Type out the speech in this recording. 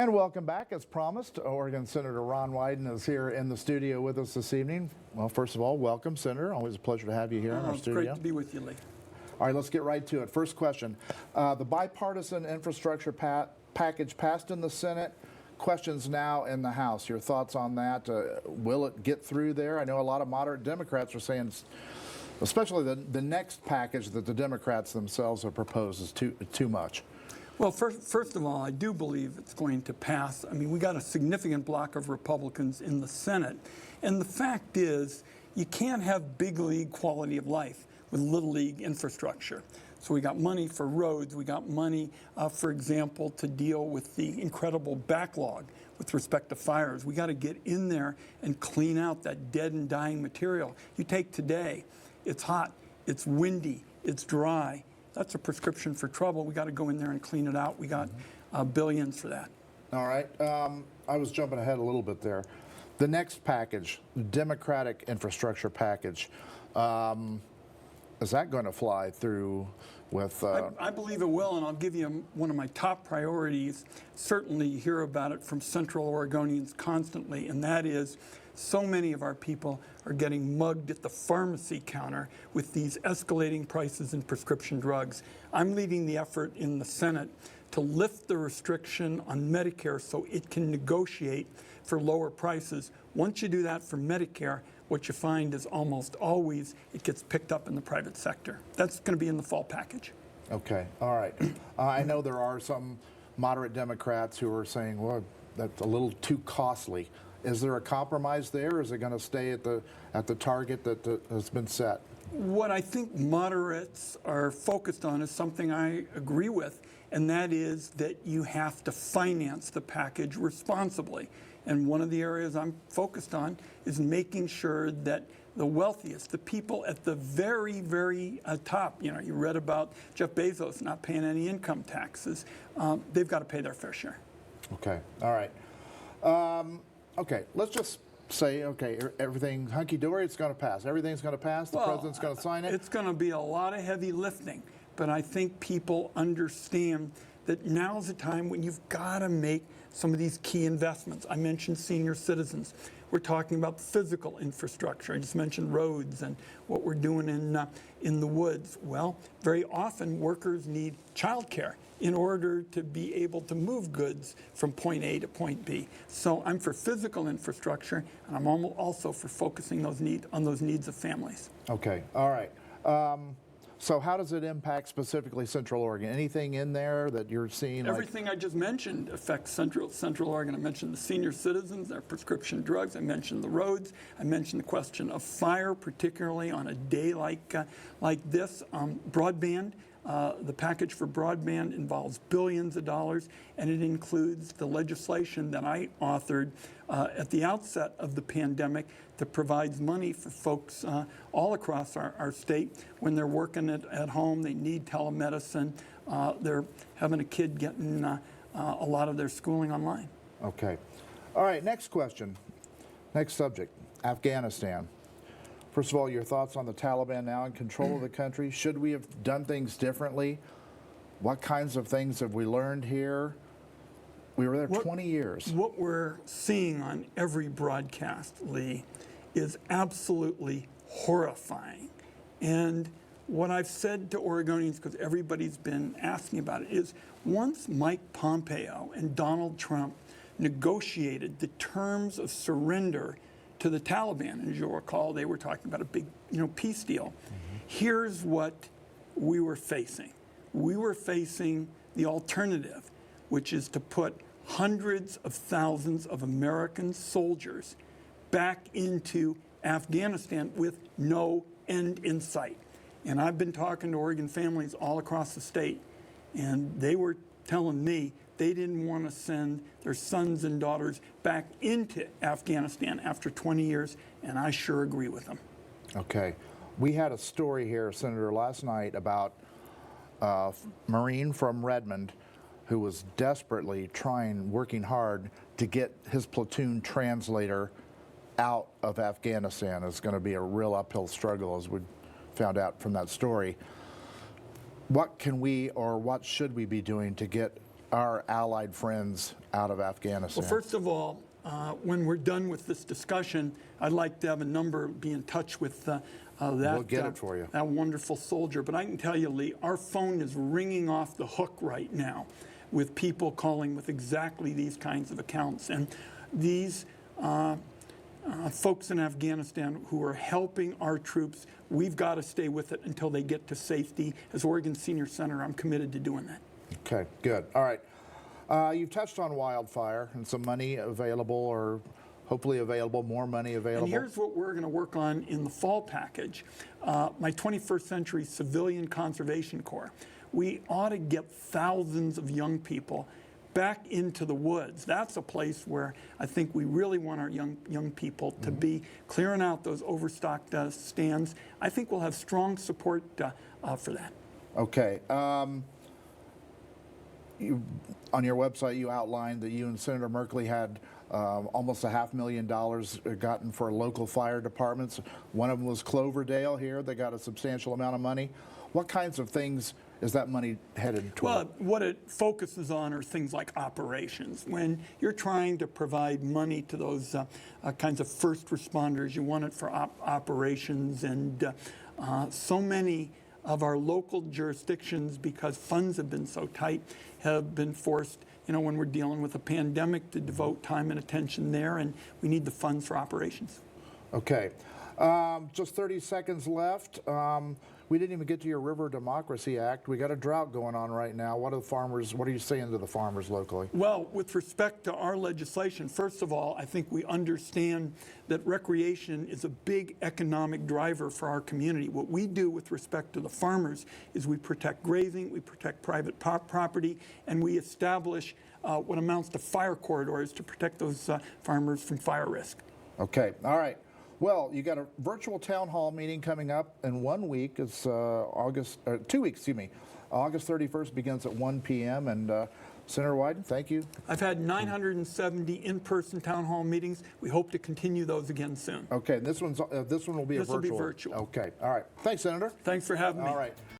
And welcome back. As promised, Oregon Senator Ron Wyden is here in the studio with us this evening. Well, first of all, welcome, Senator. Always a pleasure to have you here in our studio. It's great to be with you, Lee. All right, let's get right to it. First question. The bipartisan infrastructure package passed in the Senate. Questions now in the House. Your thoughts on that? Will it get through there? I know a lot of moderate Democrats are saying, especially the next package that the Democrats themselves have proposed is too much. Well, first of all, I do believe it's going to pass. I mean, we got a significant block of Republicans in the Senate. And the fact is, you can't have big league quality of life with little league infrastructure. So we got money for roads. We got money, for example, to deal with the incredible backlog with respect to fires. We got to get in there and clean out that dead and dying material. You take today, it's hot, it's windy, it's dry. That's a prescription for trouble. We got to go in there and clean it out. We got billions for that. All right. I was jumping ahead a little bit there. The next package, the Democratic infrastructure package, is that going to fly through with... I believe it will, and I'll give you one of my top priorities. Certainly you hear about it from Central Oregonians constantly, and that is so many of our people are getting mugged at the pharmacy counter with these escalating prices in prescription drugs. I'm leading the effort in the Senate to lift the restriction on Medicare so it can negotiate for lower prices. Once you do that for Medicare, what you find is almost always it gets picked up in the private sector. That's going to be in the fall package. Okay, all right. I know there are some moderate Democrats who are saying, well, that's a little too costly. Is there a compromise there, or is it going to stay at the target that has been set? What I think moderates are focused on is something I agree with, and that is that you have to finance the package responsibly. And one of the areas I'm focused on is making sure that the wealthiest, the people at the very, very top, you know, you read about Jeff Bezos not paying any income taxes. They've got to pay their fair share. Okay, all right. Okay, let's just say, okay, everything hunky-dory, it's going to pass. Everything's going to pass. The president's going to sign it. It's going to be a lot of heavy lifting, but I think people understand that now's the time when you've got to make some of these key investments. I mentioned senior citizens. We're talking about physical infrastructure. I just mentioned roads and what we're doing in the woods. Well, very often workers need childcare in order to be able to move goods from point A to point B. So I'm for physical infrastructure, and I'm also for focusing on those needs of families. Okay, all right. So how does it impact specifically Central Oregon? Anything in there that you're seeing? Everything I just mentioned affects Central Oregon. I mentioned the senior citizens, their prescription drugs. I mentioned the roads. I mentioned the question of fire, particularly on a day like this. Broadband. The package for broadband involves billions of dollars, and it includes the legislation that I authored at the outset of the pandemic that provides money for folks all across our state when they're working at home. They need telemedicine. They're having a kid getting a lot of their schooling online. Okay. All right, next question. Next subject, Afghanistan. First of all, your thoughts on the Taliban now in control of the country. Should we have done things differently? What kinds of things have we learned here? We were there 20 years. What we're seeing on every broadcast, Lee, is absolutely horrifying. And what I've said to Oregonians, because everybody's been asking about it, is once Mike Pompeo and Donald Trump negotiated the terms of surrender to the Taliban, as you'll recall, they were talking about a big, peace deal. Here's what we were facing. We were facing the alternative, which is to put hundreds of thousands of American soldiers back into Afghanistan with no end in sight. And I've been talking to Oregon families all across the state, and they were telling me they didn't want to send their sons and daughters back into Afghanistan after 20 years, and I sure agree with them. Okay. We had a story here, Senator, last night about a Marine from Redmond who was desperately working hard to get his platoon translator out of Afghanistan. It's going to be a real uphill struggle, as we found out from that story. What can we or what should we be doing to get our allied friends out of Afghanistan? Well, first of all, when we're done with this discussion, I'd like to have a number, be in touch with We'll get it for you. that wonderful soldier. But I can tell you, Lee, our phone is ringing off the hook right now with people calling with exactly these kinds of accounts. And these folks in Afghanistan who are helping our troops, we've got to stay with it until they get to safety. As Oregon Senior Senator, I'm committed to doing that. Okay, good. All right. You've touched on wildfire and some money available, or hopefully available, more money available. And here's what we're going to work on in the fall package. My 21st Century Civilian Conservation Corps. We ought to get thousands of young people back into the woods. That's a place where I think we really want our young people to be, clearing out those overstocked stands. I think we'll have strong support for that. Okay. On your website, you outlined that you and Senator Merkley had almost $500,000 gotten for local fire departments. One of them was Cloverdale here. They got a substantial amount of money. What kinds of things is that money headed toward? Well, what it focuses on are things like operations. When you're trying to provide money to those kinds of first responders, you want it for operations. And so many of our local jurisdictions, because funds have been so tight, have been forced, when we're dealing with a pandemic, to devote time and attention there, and we need the funds for operations. Okay. Just 30 seconds left. We didn't even get to your River Democracy Act. We got a drought going on right now. What are you saying to the farmers locally? Well, with respect to our legislation, first of all, I think we understand that recreation is a big economic driver for our community. What we do with respect to the farmers is we protect grazing, we protect private property, and we establish what amounts to fire corridors to protect those farmers from fire risk. Okay. All right. Well, you got a virtual town hall meeting coming up in 1 week. It's 2 weeks, excuse me. August 31st begins at 1 p.m. And Senator Wyden, thank you. I've had 970 in-person town hall meetings. We hope to continue those again soon. Okay, this one will be a virtual. This will be virtual. Okay, all right. Thanks, Senator. Thanks for having me. All right.